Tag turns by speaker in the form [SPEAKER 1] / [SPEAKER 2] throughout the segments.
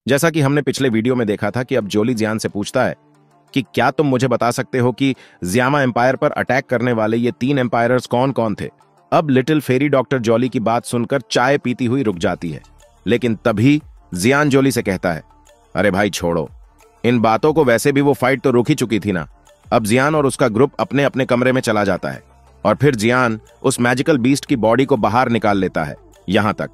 [SPEAKER 1] जैसा कि हमने पिछले वीडियो में देखा था कि अब जोली जियान से पूछता है कि क्या तुम मुझे बता सकते हो कि ज़ियामा एम्पायर पर अटैक करने वाले ये 3 एम्पायरर्स कौन कौन थे। अब लिटिल फेरी डॉक्टर जोली की बात सुनकर चाय पीती हुई रुक जाती है, लेकिन तभी जियान जोली से कहता है, अरे भाई छोड़ो इन बातों को, वैसे भी वो फाइट तो रुक ही चुकी थी ना। अब जियान और उसका ग्रुप अपने अपने कमरे में चला जाता है और फिर जियान उस मैजिकल बीस्ट की बॉडी को बाहर निकाल लेता है, यहां तक।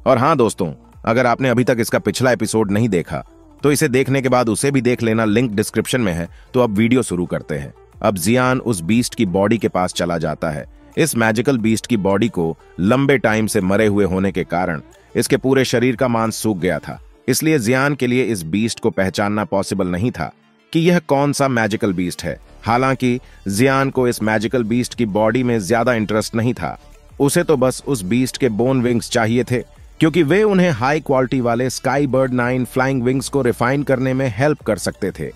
[SPEAKER 1] और हाँ दोस्तों, अगर आपने अभी तक इसका पिछला एपिसोड नहीं देखा तो इसे देखने के बाद उसे भी देख लेना, लिंक डिस्क्रिप्शन में है। तो अब वीडियो शुरू करते हैं। अब जियान उस बीस्ट की बॉडी के पास चला जाता है। इस मैजिकल बीस्ट की बॉडी को लंबे टाइम से मरे हुए होने के कारण इसके पूरे शरीर का मांस सूख गया था, इसलिए जियान के लिए इस बीस्ट को पहचानना पॉसिबल नहीं था कि यह कौन सा मैजिकल बीस्ट है। हालांकि जियान को इस मैजिकल बीस्ट की बॉडी में ज्यादा इंटरेस्ट नहीं था, उसे तो बस उस बीस्ट के बोन विंग्स चाहिए थे, क्योंकि वे उन्हें हाई क्वालिटी वाले स्काई बर्ड 9 फ्लाइंग विंग्स को रिफाइन करने में हेल्प कर सकते थे।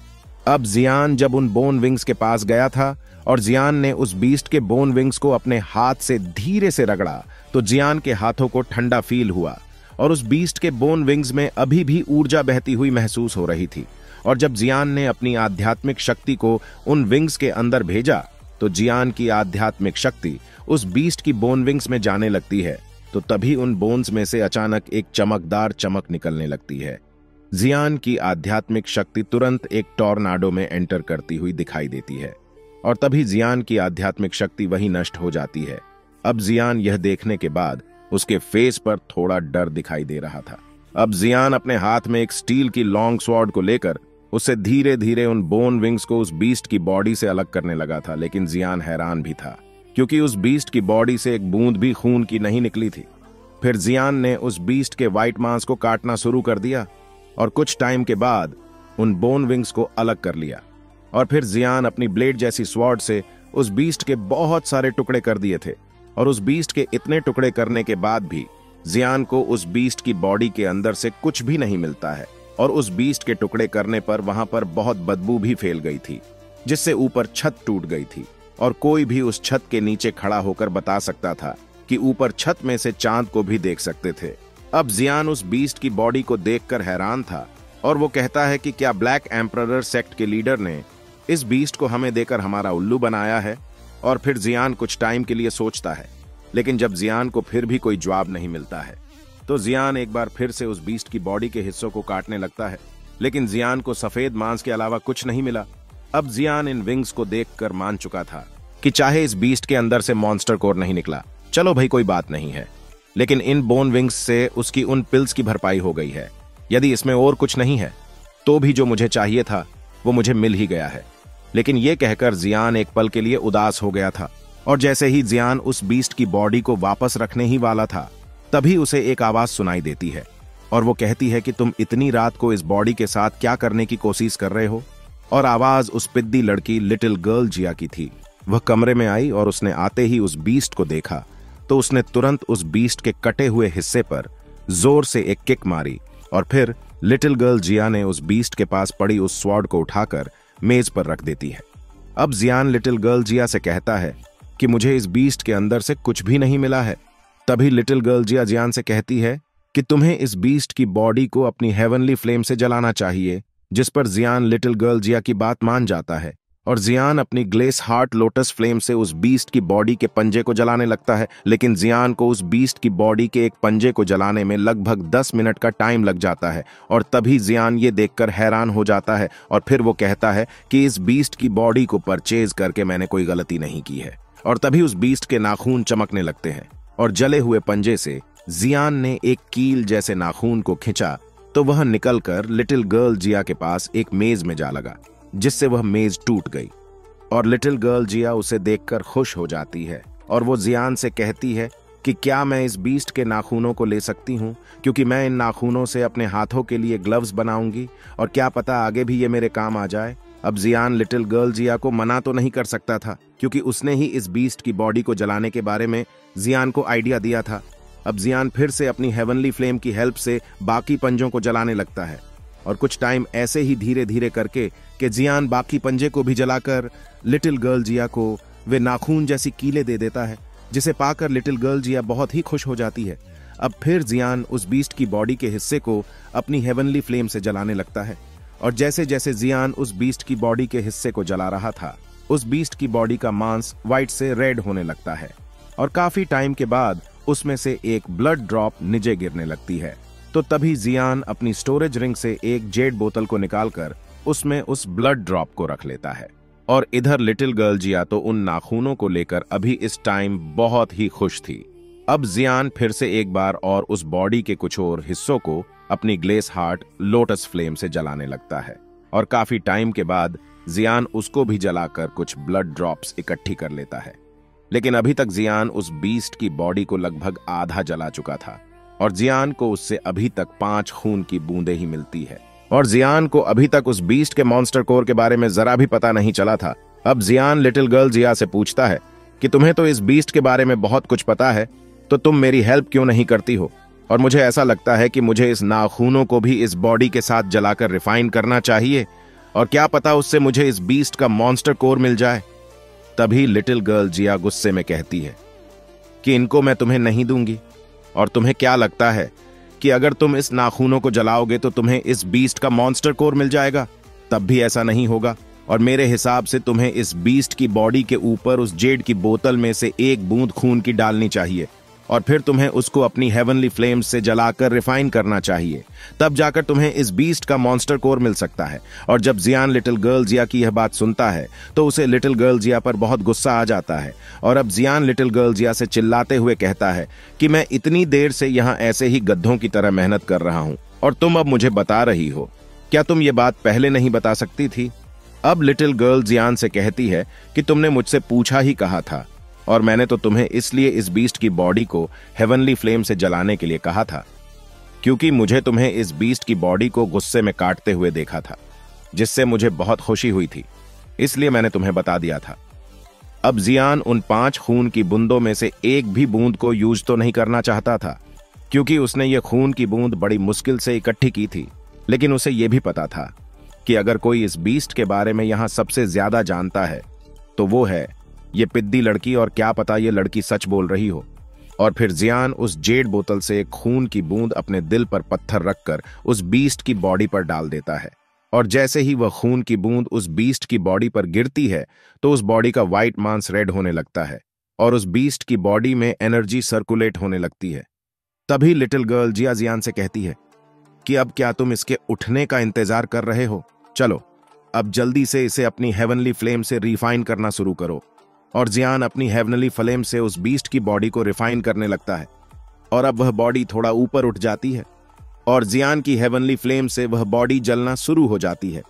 [SPEAKER 1] अब जियान जब उन बोन विंग्स के पास गया था और जियान ने उस बीस्ट के बोन विंग्स को अपने हाथ से धीरे से रगड़ा, तो जियान के हाथों को ठंडा फील हुआ और उस बीस्ट के बोन विंग्स में अभी भी ऊर्जा बहती हुई महसूस हो रही थी। और जब जियान ने अपनी आध्यात्मिक शक्ति को उन विंग्स के अंदर भेजा, तो जियान की आध्यात्मिक शक्ति उस बीस्ट की बोन विंग्स में जाने लगती है। तो तभी उन बोन्स में से अचानक एक चमकदार चमक निकलने लगती है। जियान की आध्यात्मिक शक्ति तुरंत एक टॉर्नाडो में एंटर करती हुई दिखाई देती है और तभी जियान की आध्यात्मिक शक्ति वहीं नष्ट हो जाती है। अब जियान यह देखने के बाद उसके फेस पर थोड़ा डर दिखाई दे रहा था। अब जियान अपने हाथ में एक स्टील की लॉन्ग स्वॉर्ड को लेकर उससे धीरे धीरे उन बोन विंग्स को उस बीस्ट की बॉडी से अलग करने लगा था, लेकिन जियान हैरान भी था क्योंकि उस बीस्ट की बॉडी से एक बूंद भी खून की नहीं निकली थी। फिर जियान ने उस बीस्ट के व्हाइट मांस को काटना शुरू कर दिया और कुछ टाइम के बाद उन बोन विंग्स को अलग कर लिया। और फिर जियान अपनी ब्लेड जैसी स्वॉर्ड से उस बीस्ट के बहुत सारे टुकड़े कर दिए थे और उस बीस्ट के इतने टुकड़े करने के बाद भी जियान को उस बीस्ट की बॉडी के अंदर से कुछ भी नहीं मिलता है और उस बीस्ट के टुकड़े करने पर वहां पर बहुत बदबू भी फैल गई थी, जिससे ऊपर छत टूट गई थी और कोई भी उस छत के नीचे खड़ा होकर बता सकता था कि ऊपर छत में से चांद को भी देख सकते थे। अब जियान उस बीस्ट की बॉडी को देखकर हैरान था और वो कहता है कि क्या ब्लैक एम्परर सेक्ट के लीडर ने इस बीस्ट को हमें देकर हमारा उल्लू बनाया है। और फिर जियान कुछ टाइम के लिए सोचता है, लेकिन जब जियान को फिर भी कोई जवाब नहीं मिलता है तो जियान एक बार फिर से उस बीस्ट की बॉडी के हिस्सों को काटने लगता है, लेकिन जियान को सफेद मांस के अलावा कुछ नहीं मिला। अब जियान इन विंग्स को देखकर मान चुका था कि चाहे इस बीस्ट के अंदर से मॉन्स्टर कोर नहीं निकला, चलो भाई कोई बात नहीं है, लेकिन इन बोन विंग्स से उसकी उन पिल्स की भरपाई हो गई है। यदि इसमें और कुछ नहीं है तो भी जो मुझे चाहिए था वो मुझे मिल ही गया है। लेकिन ये कहकर जियान एक पल के लिए उदास हो गया था और जैसे ही जियान उस बीस्ट की बॉडी को वापस रखने ही वाला था, तभी उसे एक आवाज सुनाई देती है और वो कहती है कि तुम इतनी रात को इस बॉडी के साथ क्या करने की कोशिश कर रहे हो। और आवाज उस पिद्दी लड़की लिटिल गर्ल जिया की थी। वह कमरे में आई और उसने आते ही उस बीस्ट को देखा तो उसने तुरंत उस बीस्ट के कटे हुए हिस्से पर जोर से एक किक मारी और फिर लिटिल गर्ल जिया ने उस बीस्ट के पास पड़ी उस स्वॉर्ड को उठाकर मेज पर रख देती है। अब जियान लिटिल गर्ल जिया से कहता है कि मुझे इस बीस्ट के अंदर से कुछ भी नहीं मिला है। तभी लिटिल गर्ल जिया जियान से कहती है कि तुम्हें इस बीस्ट की बॉडी को अपनी हेवनली फ्लेम से जलाना चाहिए, जिस पर जियान लिटिल गर्ल जिया की बात मान जाता है और जियान अपनी ग्लेस हार्ट लोटस फ्लेम से उस बीस्ट की बॉडी के पंजे को जलाने लगता है। लेकिन जियान को उस बीस्ट की बॉडी के एक पंजे को जलाने में लगभग 10 मिनट का टाइम लग जाता है और तभी जियान ये देखकर हैरान हो जाता है और फिर वो कहता है कि इस बीस्ट की बॉडी को परचेज करके मैंने कोई गलती नहीं की है। और तभी उस बीस्ट के नाखून चमकने लगते हैं और जले हुए पंजे से जियान ने एक कील जैसे नाखून को खींचा तो वह निकलकर लिटिल गर्ल जिया के पास एक मेज में जा लगा, जिससे वह मेज टूट गई और लिटिल गर्ल जिया उसे देखकर खुश हो जाती है और वो जियान से कहती है कि क्या मैं इस बीस्ट के नाखूनों को ले सकती हूँ, क्योंकि मैं इन नाखूनों से अपने हाथों के लिए ग्लव्स बनाऊंगी और क्या पता आगे भी ये मेरे काम आ जाए। अब जियान लिटिल गर्ल जिया को मना तो नहीं कर सकता था, क्योंकि उसने ही इस बीस्ट की बॉडी को जलाने के बारे में जियान को आइडिया दिया था। अब जियान फिर से अपनी हेवनली फ्लेम की हेल्प से बाकी पंजों को जलाने लगता है और कुछ टाइम ऐसे ही धीरे धीरे करके कि जियान बाकी पंजे को भी जलाकर लिटिल गर्ल जिया को वे नाखून जैसी कीलें दे देता है, जिसे पाकर लिटिल गर्ल जिया बहुत ही खुश हो जाती है। अब फिर जियान उस बीस्ट की बॉडी के हिस्से को अपनी हेवनली फ्लेम से जलाने लगता है, और जैसे जैसे जियान उस बीस्ट की बॉडी के हिस्से को जला रहा था, उस बीस्ट की बॉडी का मांस व्हाइट से रेड होने लगता है, और काफी टाइम के बाद उसमें से एक ब्लड ड्रॉप नीचे गिरने लगती है। तो तभी जियान अपनी स्टोरेज रिंग से एक जेड बोतल को निकालकर उसमें उस ब्लड ड्रॉप को रख लेता है। और इधर लिटिल गर्ल जिया तो उन नाखूनों को लेकर अभी इस टाइम बहुत ही खुश थी। अब जियान फिर से एक बार और उस बॉडी के कुछ और हिस्सों को अपनी ग्लेस हार्ट लोटस फ्लेम से जलाने लगता है, और काफी टाइम के बाद जियान उसको भी जलाकर कुछ ब्लड ड्रॉप्स इकट्ठी कर लेता है। लेकिन अभी तक जियान उस बीस्ट की बॉडी को लगभग आधा जला चुका था, और जियान को उससे अभी तक 5 खून की बूंदें ही मिलती है। और जियान को अभी तक उस बीस्ट के मॉन्स्टर कोर के बारे में जरा भी पता नहीं चला था। अब जियान लिटिल गर्ल जिया से पूछता है कि तुम्हें तो इस बीस्ट के बारे में बहुत कुछ पता है, तो तुम मेरी हेल्प क्यों नहीं करती हो? और मुझे ऐसा लगता है कि मुझे इस नाखूनों को भी इस बॉडी के साथ जलाकर रिफाइन करना चाहिए, और क्या पता उससे मुझे इस बीस्ट का मॉन्स्टर कोर मिल जाए। तभी लिटिल गर्ल जिया गुस्से में कहती है कि इनको मैं तुम्हें नहीं दूंगी, और तुम्हें क्या लगता है कि अगर तुम इस नाखूनों को जलाओगे तो तुम्हें इस बीस्ट का मॉन्स्टर कोर मिल जाएगा? तब भी ऐसा नहीं होगा, और मेरे हिसाब से तुम्हें इस बीस्ट की बॉडी के ऊपर उस जेड की बोतल में से एक बूंद खून की डालनी चाहिए, और फिर तुम्हें उसको अपनी हेवनली फ्लेम्स से जलाकर रिफाइन करना चाहिए। तब जाकर तुम्हें इस बीस्ट का मॉन्स्टर कोर मिल सकता है। और जब जियान लिटिल गर्ल जिया की यह बात सुनता है तो उसे लिटिल गर्ल जिया पर बहुत गुस्सा आ जाता है, और अब जियान लिटिल गर्ल जिया से चिल्लाते हुए कहता है कि मैं इतनी देर से यहाँ ऐसे ही गधों की तरह मेहनत कर रहा हूँ, और तुम अब मुझे बता रही हो। क्या तुम ये बात पहले नहीं बता सकती थी? अब लिटिल गर्ल जियान से कहती है कि तुमने मुझसे पूछा ही कहा था, और मैंने तो तुम्हें इसलिए इस बीस्ट की बॉडी को हेवनली फ्लेम से जलाने के लिए कहा था, क्योंकि मुझे तुम्हें इस बीस्ट की बॉडी को गुस्से में काटते हुए देखा था, जिससे मुझे बहुत खुशी हुई थी, इसलिए मैंने तुम्हें बता दिया था। अब जियान उन 5 खून की बूंदों में से एक भी बूंद को यूज तो नहीं करना चाहता था, क्योंकि उसने ये खून की बूंद बड़ी मुश्किल से इकट्ठी की थी। लेकिन उसे यह भी पता था कि अगर कोई इस बीस्ट के बारे में यहां सबसे ज्यादा जानता है तो वो है ये पिद्दी लड़की, और क्या पता ये लड़की सच बोल रही हो। और फिर जियान उस जेड बोतल से एक खून की बूंद अपने दिल पर पत्थर रखकर उस बीस्ट की बॉडी पर डाल देता है, और जैसे ही वह खून की बूंद उस बीस्ट की बॉडी पर गिरती है तो उस बॉडी का व्हाइट मांस रेड होने लगता है, और उस बीस्ट की बॉडी में एनर्जी सर्कुलेट होने लगती है। तभी लिटिल गर्ल जिया जियान से कहती है कि अब क्या तुम इसके उठने का इंतजार कर रहे हो? चलो अब जल्दी से इसे अपनी हेवनली फ्लेम से रिफाइन करना शुरू करो। और जियान अपनी हेवनली फ्लेम से उस बीस्ट की बॉडी को रिफाइन करने लगता है, और अब वह बॉडी थोड़ा ऊपर उठ जाती है, और जियान की हेवनली फ्लेम से वह बॉडी जलना शुरू हो जाती है,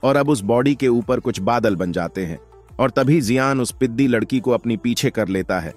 [SPEAKER 1] और अब उस बॉडी के ऊपर कुछ बादल बन जाते हैं। और तभी जियान उस पिद्दी लड़की को अपनी पीछे कर लेता है,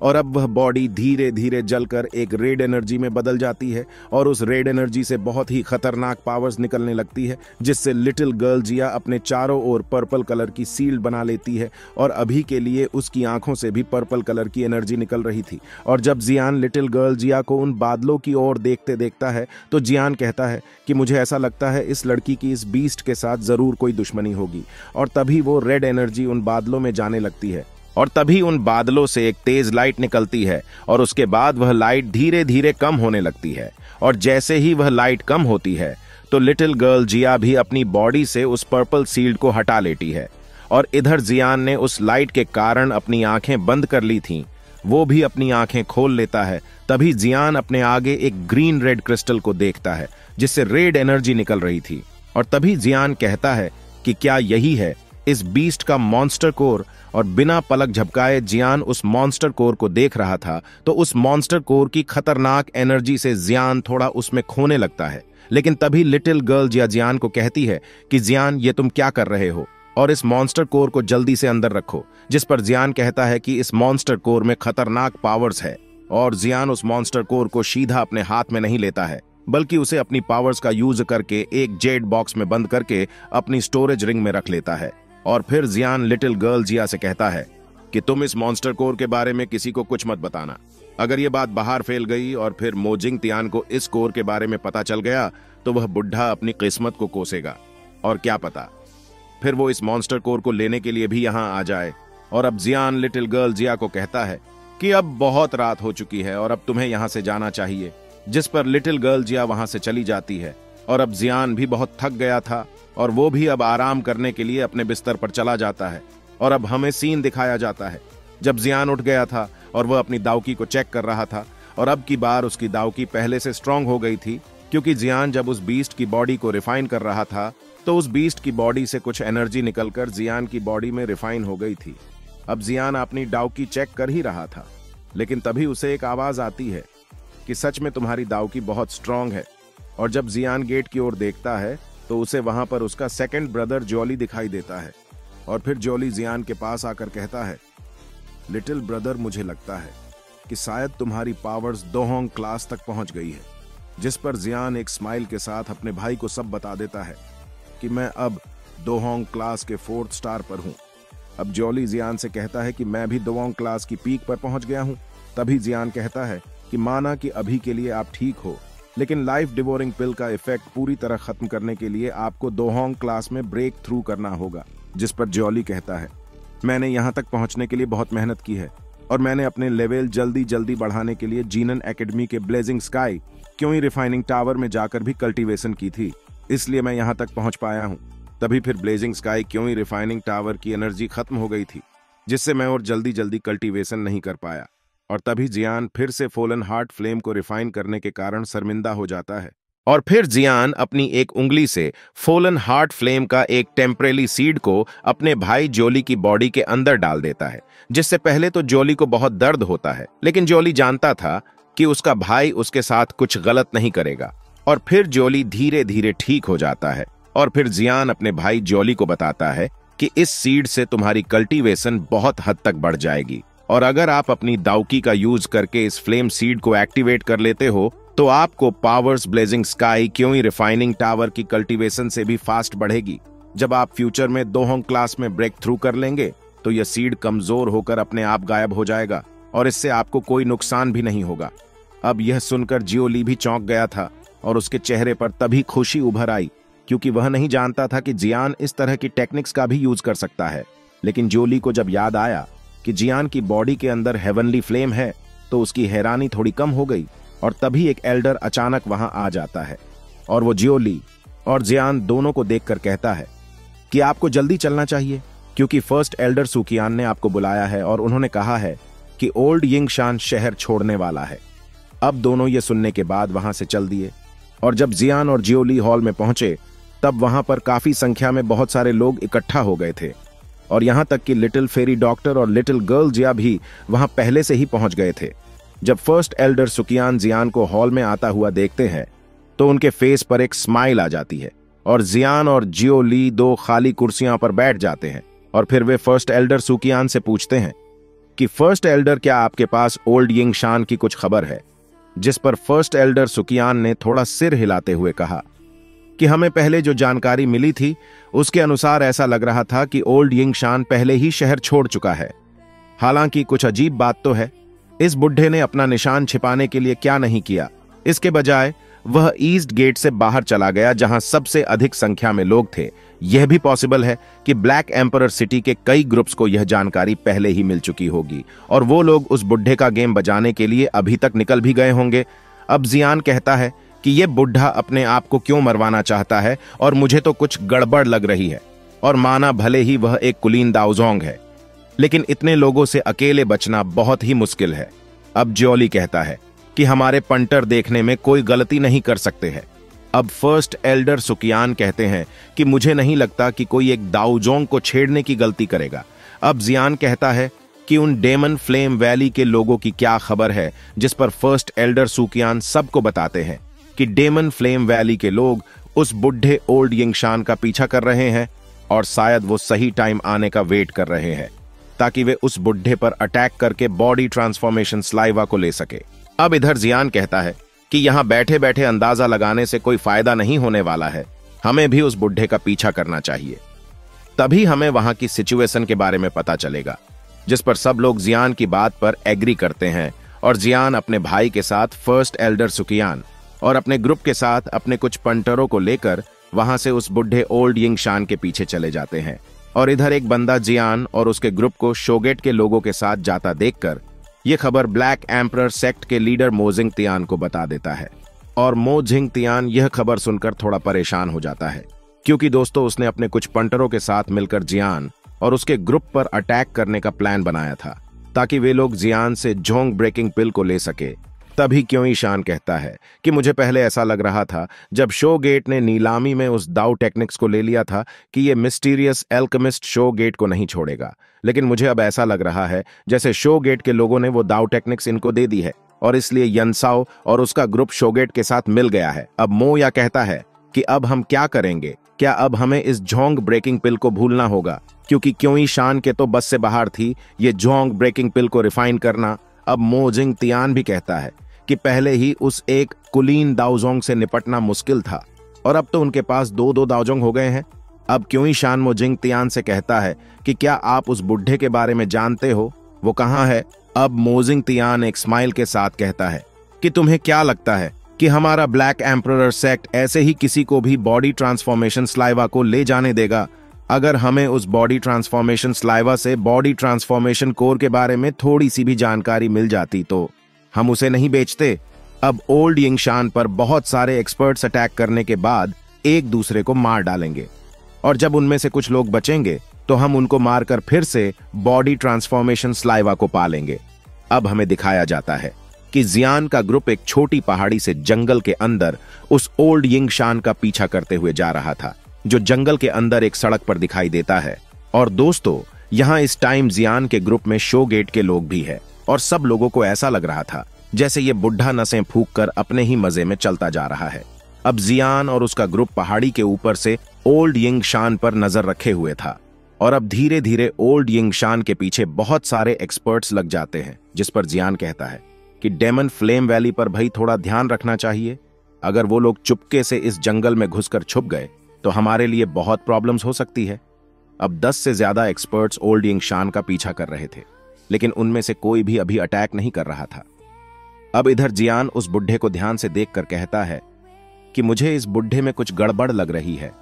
[SPEAKER 1] और अब वह बॉडी धीरे धीरे जलकर एक रेड एनर्जी में बदल जाती है, और उस रेड एनर्जी से बहुत ही खतरनाक पावर्स निकलने लगती है, जिससे लिटिल गर्ल जिया अपने चारों ओर पर्पल कलर की सील्ड बना लेती है, और अभी के लिए उसकी आंखों से भी पर्पल कलर की एनर्जी निकल रही थी। और जब जियान लिटिल गर्ल जिया को उन बादलों की ओर देखते देखता है तो जियान कहता है कि मुझे ऐसा लगता है इस लड़की की इस बीस्ट के साथ जरूर कोई दुश्मनी होगी। और तभी वो रेड एनर्जी उन बादलों में जाने लगती है, और तभी उन बादलों से एक तेज लाइट निकलती है, और उसके बाद वह लाइट धीरे धीरे कम होने लगती है। और जैसे ही वह लाइट कम होती है तो लिटिल गर्ल जिया भी अपनी बॉडी से उस पर्पल सील्ड को हटा लेती है, और इधर जियान ने उस लाइट के कारण अपनी आंखें बंद कर ली थीं, वो भी अपनी आंखें खोल लेता है। तभी जियान अपने आगे एक ग्रीन रेड क्रिस्टल को देखता है जिससे रेड एनर्जी निकल रही थी, और तभी जियान कहता है कि क्या यही है इस बीस्ट का मॉन्स्टर कोर। और बिना पलक झपकाए जियान उस मॉन्स्टर कोर को देख रहा था, तो उस मॉन्स्टर कोर की खतरनाक एनर्जी से जियान थोड़ा उसमें खोने लगता है। लेकिन तभी लिटिल गर्ल जियान को कहती है कि जियान ये तुम क्या कर रहे हो, और इस मॉन्स्टर कोर को जल्दी से अंदर रखो। जिस पर जियान कहता है कि इस मॉन्स्टर कोर में खतरनाक पावर्स है, और जियान उस मॉन्स्टर कोर को सीधा अपने हाथ में नहीं लेता है, बल्कि उसे अपनी पावर्स का यूज करके एक जेड बॉक्स में बंद करके अपनी स्टोरेज रिंग में रख लेता है। और फिर जियान लिटिल गर्ल जिया से कहता है कि तुम इस मॉन्स्टर कोर के बारे में किसी को कुछ मत बताना। अगर ये बात बाहर फैल गई और फिर मोजिंग तियान को इस कोर के बारे में पता चल गया तो वह बुढ़ा अपनी किस्मत को कोसेगा, और क्या पता फिर वो इस मॉन्स्टर कोर को लेने के लिए भी यहाँ आ जाए। और अब जियान लिटिल गर्ल जिया को कहता है कि अब बहुत रात हो चुकी है और अब तुम्हें यहाँ से जाना चाहिए, जिस पर लिटिल गर्ल जिया वहां से चली जाती है। और अब जियान भी बहुत थक गया था और वो भी अब आराम करने के लिए अपने बिस्तर पर चला जाता है। और अब हमें सीन दिखाया जाता है जब जियान उठ गया था और वह अपनी दावकी को चेक कर रहा था, और अब की बार उसकी दावकी पहले से स्ट्रांग हो गई थी, क्योंकि जियान जब उस बीस्ट की बॉडी को रिफाइन कर रहा था तो उस बीस्ट की बॉडी से कुछ एनर्जी निकलकर जियान की बॉडी में रिफाइन हो गई थी। अब जियान अपनी दावकी चेक कर ही रहा था, लेकिन तभी उसे एक आवाज आती है कि सच में तुम्हारी दावकी बहुत स्ट्रांग है। और जब जियान गेट की ओर देखता है तो उसे वहां पर उसका सेकंड ब्रदर जॉली दिखाई देता है। और फिर जॉली जियान के पास आकर कहता है, लिटिल ब्रदर, मुझे लगता है कि शायद तुम्हारी पावर्स दोहोंग क्लास तक पहुंच गई है। जिस पर जियान एक स्माइल के साथ अपने भाई को सब बता देता है कि मैं अब दोहोंग क्लास के 4th स्टार पर हूं। अब जॉली जियान से कहता है कि मैं भी दोहोंग क्लास की पीक पर पहुंच गया हूं। तभी जियान कहता है कि माना कि अभी के लिए आप ठीक हो, लेकिन लाइफ डिवोरिंग पिल का इफेक्ट पूरी तरह खत्म करने के लिए आपको दोहोंग क्लास में ब्रेक थ्रू करना होगा। जिस पर जॉली कहता है, मैंने यहाँ तक पहुंचने के लिए बहुत मेहनत की है और मैंने अपने लेवल जल्दी जल्दी बढ़ाने के लिए जीनन एकेडमी के ब्लेजिंग स्काई क्यों रिफाइनिंग टावर में जाकर भी कल्टीवेशन की थी, इसलिए मैं यहाँ तक पहुंच पाया हूँ। तभी फिर ब्लेजिंग स्काई क्यों रिफाइनिंग टावर की एनर्जी खत्म हो गई थी, जिससे मैं और जल्दी जल्दी कल्टीवेशन नहीं कर पाया। और तभी जियान फिर से फोलन हार्ट फ्लेम को रिफाइन करने के कारण शर्मिंदा हो जाता है। और फिर जियान अपनी एक उंगली से फोलन हार्ट फ्लेम का एक टेम्परेरी सीड को अपने भाई जॉली की बॉडी के अंदर डाल देता है, जिससे पहले तो जॉली को बहुत दर्द होता है, लेकिन जॉली जानता था कि उसका भाई उसके साथ कुछ गलत नहीं करेगा। और फिर जॉली धीरे धीरे ठीक हो जाता है। और फिर जियान अपने भाई जॉली को बताता है कि इस सीड से तुम्हारी कल्टीवेशन बहुत हद तक बढ़ जाएगी, और अगर आप अपनी दावकी का यूज करके इस फ्लेम सीड को एक्टिवेट कर लेते हो तो आपको पावर्स ब्लेजिंग स्काई क्यों रिफाइनिंग टावर की कल्टीवेशन से भी फास्ट बढ़ेगी। जब आप फ्यूचर में दोहोंग क्लास में ब्रेक थ्रू कर लेंगे तो यह सीड कमजोर होकर अपने आप गायब हो जाएगा और इससे आपको कोई नुकसान भी नहीं होगा। अब यह सुनकर जियोली भी चौंक गया था और उसके चेहरे पर तभी खुशी उभर आई, क्योंकि वह नहीं जानता था कि जियान इस तरह की टेक्निक्स का भी यूज कर सकता है। लेकिन जियोली को जब याद आया कि जियान की बॉडी के अंदर हेवनली फ्लेम है तो उसकी हैरानी थोड़ी कम हो गई। और तभी एक एल्डर अचानक वहां आ जाता है और वो जियोली और जियान दोनों को देखकर कहता है कि आपको जल्दी चलना चाहिए, क्योंकि फर्स्ट एल्डर सुकियान ने आपको बुलाया है और उन्होंने कहा है कि ओल्ड यिंगशान शहर छोड़ने वाला है। अब दोनों ये सुनने के बाद वहां से चल दिए। और जब जियान और जियोली हॉल में पहुंचे तब वहां पर काफी संख्या में बहुत सारे लोग इकट्ठा हो गए थे, और यहां तक कि लिटिल फेरी डॉक्टर और लिटिल गर्ल जिया भी वहां पहले से ही पहुंच गए थे। जब फर्स्ट एल्डर सुकियान जियान को हॉल में आता हुआ देखते हैं तो उनके फेस पर एक स्माइल आ जाती है और जियान और जियोली 2 खाली कुर्सियों पर बैठ जाते हैं। और फिर वे फर्स्ट एल्डर सुकियान से पूछते हैं कि फर्स्ट एल्डर, क्या आपके पास ओल्ड यिंगशान की कुछ खबर है? जिस पर फर्स्ट एल्डर सुकियान ने थोड़ा सिर हिलाते हुए कहा कि हमें पहले जो जानकारी मिली थी उसके अनुसार ऐसा लग रहा था कि ओल्ड यिंगशान पहले ही शहर छोड़ चुका है। हालांकि कुछ अजीब बात तो है, इस बुढ़े ने अपना निशान छिपाने के लिए क्या नहीं किया, इसके बजाय वह ईस्ट गेट से बाहर चला गया जहां सबसे अधिक संख्या में लोग थे। यह भी पॉसिबल है कि ब्लैक एम्परर सिटी के कई ग्रुप्स को यह जानकारी पहले ही मिल चुकी होगी और वो लोग उस बुढ़े का गेम बजाने के लिए अभी तक निकल भी गए होंगे। अब जियान कहता है कि यह बुढ़ा अपने आप को क्यों मरवाना चाहता है और मुझे तो कुछ गड़बड़ लग रही है। और माना भले ही वह एक कुलीन दाओजोंग है, लेकिन इतने लोगों से अकेले बचना बहुत ही मुश्किल है। अब जॉली कहता है कि हमारे पंटर देखने में कोई गलती नहीं कर सकते हैं। अब फर्स्ट एल्डर सुकियान कहते हैं कि मुझे नहीं लगता कि कोई एक दाओजोंग को छेड़ने की गलती करेगा। अब जियान कहता है कि उन डेमन फ्लेम वैली के लोगों की क्या खबर है, जिस पर फर्स्ट एल्डर सुकियान सबको बताते हैं कि डेमन फ्लेम वैली के लोग उस बुढ़े ओल्ड यिंगशान का पीछा कर रहे हैं और शायद वो सही टाइम आने का वेट कर रहे हैं ताकि वे उस बुढ़े पर अटैक करके बॉडी ट्रांसफॉर्मेशन स्लाइवा को ले सके। अब इधर जियान कहता है कि यहां बैठे बैठे अंदाजा लगाने से कोई फायदा नहीं होने वाला है, हमें भी उस बुढ़े का पीछा करना चाहिए। तभी हमें वहां की सिचुएशन के बारे में पता चलेगा, जिस पर सब लोग जियान की बात पर एग्री करते हैं और जियान अपने भाई के साथ फर्स्ट एल्डर सुकियान और अपने ग्रुप के साथ अपने कुछ पंटरों को लेकर वहां से उस बुढ़े ओल्ड यिंगशान के पीछे चले जाते हैं। और इधर एक बंदा जियान और उसके ग्रुप को शोगेट के लोगों के साथ जाता देखकर ये खबर ब्लैक एम्परर सेक्ट के लीडर मो जिंगतियान को बता देता है और मो जिंगतियान यह खबर सुनकर थोड़ा परेशान हो जाता है, क्योंकि दोस्तों उसने अपने कुछ पंटरों के साथ मिलकर जियान और उसके ग्रुप पर अटैक करने का प्लान बनाया था ताकि वे लोग जियान से जोंग ब्रेकिंग पिल को ले सके। तभी क्यों ईशान कहता है कि मुझे पहले ऐसा लग रहा था जब शो गेट ने नीलामी में उस दाउ टेक्निक्स को ले लिया था कि ये मिस्टीरियस एल्केमिस्ट शो गेट को नहीं छोड़ेगा, लेकिन मुझे अब ऐसा लग रहा है जैसे शो गेट के लोगों ने वो दाउ टेक्निक्स इनको दे दी है और इसलिए यनसाओ और उसका ग्रुप शो गेट के साथ मिल गया है। अब मो या कहता है कि अब हम क्या करेंगे, क्या अब हमें इस जोंग ब्रेकिंग पिल को भूलना होगा, क्योंकि क्यों ईशान के तो बस से बाहर थी ये जोंग ब्रेकिंग पिल को रिफाइन करना। अब मो जिंगतियान भी कहता है कि पहले ही उस एक कुलीन दाओजोंग से निपटना मुश्किल था और अब तो उनके पास दो दो दाओजोंग हो गए हैं। अब क्यों ईशान मो जिंगतियान से कहता है कि क्या आप उस बुढ़े के बारे में जानते हो, वो कहाँ है। अब मो जिंगतियान एक स्माइल के साथ कहता है कि तुम्हें क्या लगता है कि हमारा ब्लैक एम्परर सेक्ट ऐसे ही किसी को भी बॉडी ट्रांसफॉर्मेशन स्लाइवा को ले जाने देगा? अगर हमें उस बॉडी ट्रांसफॉर्मेशन स्लाइवा से बॉडी ट्रांसफॉर्मेशन कोर के बारे में थोड़ी सी भी जानकारी मिल जाती तो हम उसे नहीं बेचते। अब ओल्ड यिंगशान पर बहुत सारे एक्सपर्ट्स अटैक करने के बाद एक दूसरे को मार डालेंगे और जब उनमें से कुछ लोग बचेंगे तो हम उनको मारकर फिर से बॉडी ट्रांसफॉर्मेशन स्लाइवा को पालेंगे। अब हमें दिखाया जाता है कि जियान का ग्रुप एक छोटी पहाड़ी से जंगल के अंदर उस ओल्ड यिंगशान का पीछा करते हुए जा रहा था, जो जंगल के अंदर एक सड़क पर दिखाई देता है। और दोस्तों यहां इस टाइम जियान के ग्रुप में शो गेट के लोग भी है और सब लोगों को ऐसा लग रहा था जैसे ये बुढ़ा नसें फूंक कर अपने ही मजे में चलता जा रहा है। अब जियान और उसका ग्रुप पहाड़ी के ऊपर से ओल्ड यिंगशान पर नजर रखे हुए था और अब धीरे धीरे ओल्ड यिंगशान के पीछे बहुत सारे एक्सपर्ट्स लग जाते हैं, जिस पर जियान कहता है कि डेमन फ्लेम वैली पर भाई थोड़ा ध्यान रखना चाहिए। अगर वो लोग चुपके से इस जंगल में घुसकर छुप गए तो हमारे लिए बहुत प्रॉब्लम्स हो सकती है। अब 10 से ज्यादा एक्सपर्ट्स ओल्ड यिंगशान का पीछा कर रहे थे, लेकिन उनमें से कोई भी अभी अटैक नहीं कर रहा था। अब इधर जियान उस बुढ़े को ध्यान से देखकर कहता है कि मुझे इस बुढ़े में कुछ गड़बड़ लग रही है,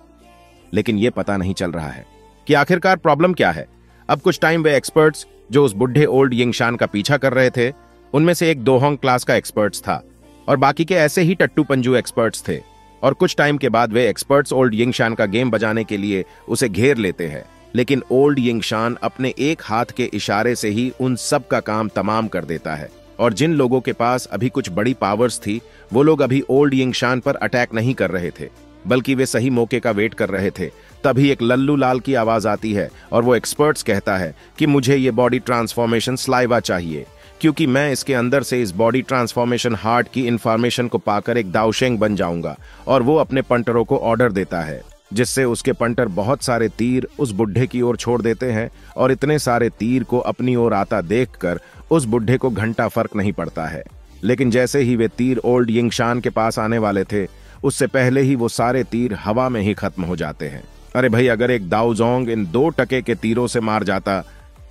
[SPEAKER 1] लेकिन यह पता नहीं चल रहा है कि आखिरकार प्रॉब्लम क्या है। अब कुछ टाइम वे एक्सपर्ट्स जो उस बुढ़े ओल्ड यिंगशान का पीछा कर रहे थे, उनमें से एक दोहोंग क्लास का एक्सपर्ट्स था और बाकी के ऐसे ही टट्टू पंजू एक्सपर्ट्स थे। और कुछ टाइम के बाद वे एक्सपर्ट्स ओल्ड यिंगशान का गेम बजाने के लिए उसे घेर लेते हैं, लेकिन ओल्ड यिंगशान अपने एक हाथ के इशारे से ही उन सब का काम तमाम कर देता है। और जिन लोगों के पास अभी कुछ बड़ी पावर्स थी वो लोग अभी ओल्ड यिंगशान पर अटैक नहीं कर रहे थे, बल्कि वे सही मौके का वेट कर रहे थे। तभी एक लल्लू लाल की आवाज आती है और वो एक्सपर्ट्स कहता है कि मुझे ये बॉडी ट्रांसफॉर्मेशन स्लाइवा चाहिए, क्योंकि मैं इसके अंदर से इस बॉडी ट्रांसफॉर्मेशन हार्ट की इंफॉर्मेशन को पाकर एक दाओशेंग बन जाऊंगा। और वो अपने पंटरों को ऑर्डर देता है, जिससे उसके पंटर बहुत सारे तीर उस बुढ़े की ओर छोड़ देते हैं और इतने सारे तीर को अपनी ओर आता देखकर उस बुढ़े को घंटा फर्क नहीं पड़ता है। लेकिन जैसे ही वे तीर ओल्ड यिंगशान के पास आने वाले थे, उससे पहले ही वो सारे तीर हवा में ही खत्म हो जाते हैं। अरे भाई, अगर एक दाओजोंग इन 2 टके के तीरों से मार जाता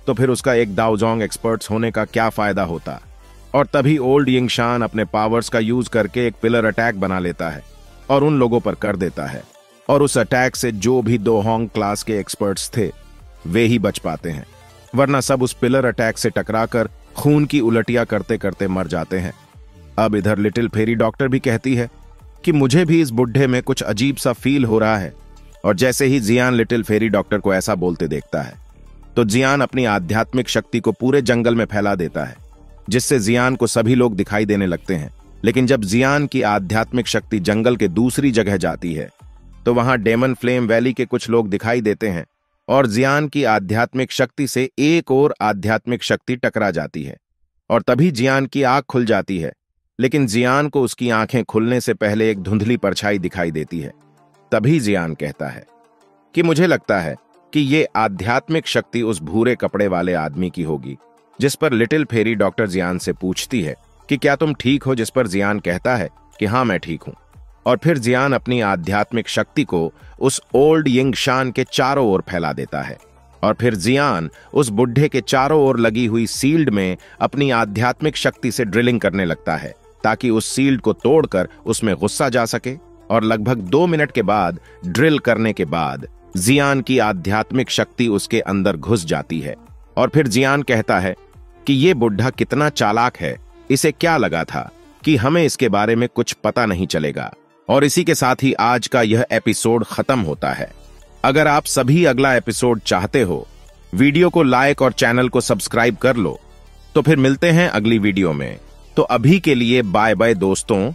[SPEAKER 1] तो फिर उसका एक दाओजोंग एक्सपर्ट्स होने का क्या फायदा होता। और तभी ओल्ड यिंगशान अपने पावर्स का यूज करके एक पिलर अटैक बना लेता है और उन लोगों पर कर देता है। और उस अटैक से जो भी दोहोंग क्लास के एक्सपर्ट्स थे वे ही बच पाते हैं, वरना सब उस पिलर अटैक से टकराकर खून की उलटियां करते करते मर जाते हैं। अब इधर लिटिल फेरी डॉक्टर भी कहती है कि मुझे भी इस बुढ़े में कुछ अजीब सा फील हो रहा है। और जैसे ही जियान लिटिल फेरी डॉक्टर को ऐसा बोलते देखता है तो जियान अपनी आध्यात्मिक शक्ति को पूरे जंगल में फैला देता है, जिससे जियान को सभी लोग दिखाई देने लगते हैं। लेकिन जब जियान की आध्यात्मिक शक्ति जंगल के दूसरी जगह जाती है तो वहां डेमन फ्लेम वैली के कुछ लोग दिखाई देते हैं और जियान की आध्यात्मिक शक्ति से एक और आध्यात्मिक शक्ति टकरा जाती है और तभी जियान की आंख खुल जाती है। लेकिन जियान को उसकी आंखें खुलने से पहले एक धुंधली परछाई दिखाई देती है। तभी जियान कहता है कि मुझे लगता है कि ये आध्यात्मिक शक्ति उस भूरे कपड़े वाले आदमी की होगी, जिस पर लिटिल फेरी डॉक्टर जियान से पूछती है कि क्या तुम ठीक हो, जिस पर जियान कहता है कि हाँ मैं ठीक हूं। और फिर जियान अपनी आध्यात्मिक शक्ति को उस ओल्ड यिंगशान के चारों ओर फैला देता है और फिर जियान उस बुढ़े के चारों ओर लगी हुई सील्ड में अपनी आध्यात्मिक शक्ति से ड्रिलिंग करने लगता है ताकि उस सील्ड को तोड़कर उसमें गुस्सा जा सके। और लगभग 2 मिनट के बाद ड्रिल करने के बाद जियान की आध्यात्मिक शक्ति उसके अंदर घुस जाती है और फिर जियान कहता है कि ये बुढ़ा कितना चालाक है। इसे क्या लगा था कि हमें इसके बारे में कुछ पता नहीं चलेगा। और इसी के साथ ही आज का यह एपिसोड खत्म होता है। अगर आप सभी अगला एपिसोड चाहते हो, वीडियो को लाइक और चैनल को सब्सक्राइब कर लो। तो फिर मिलते हैं अगली वीडियो में। तो अभी के लिए बाय बाय दोस्तों।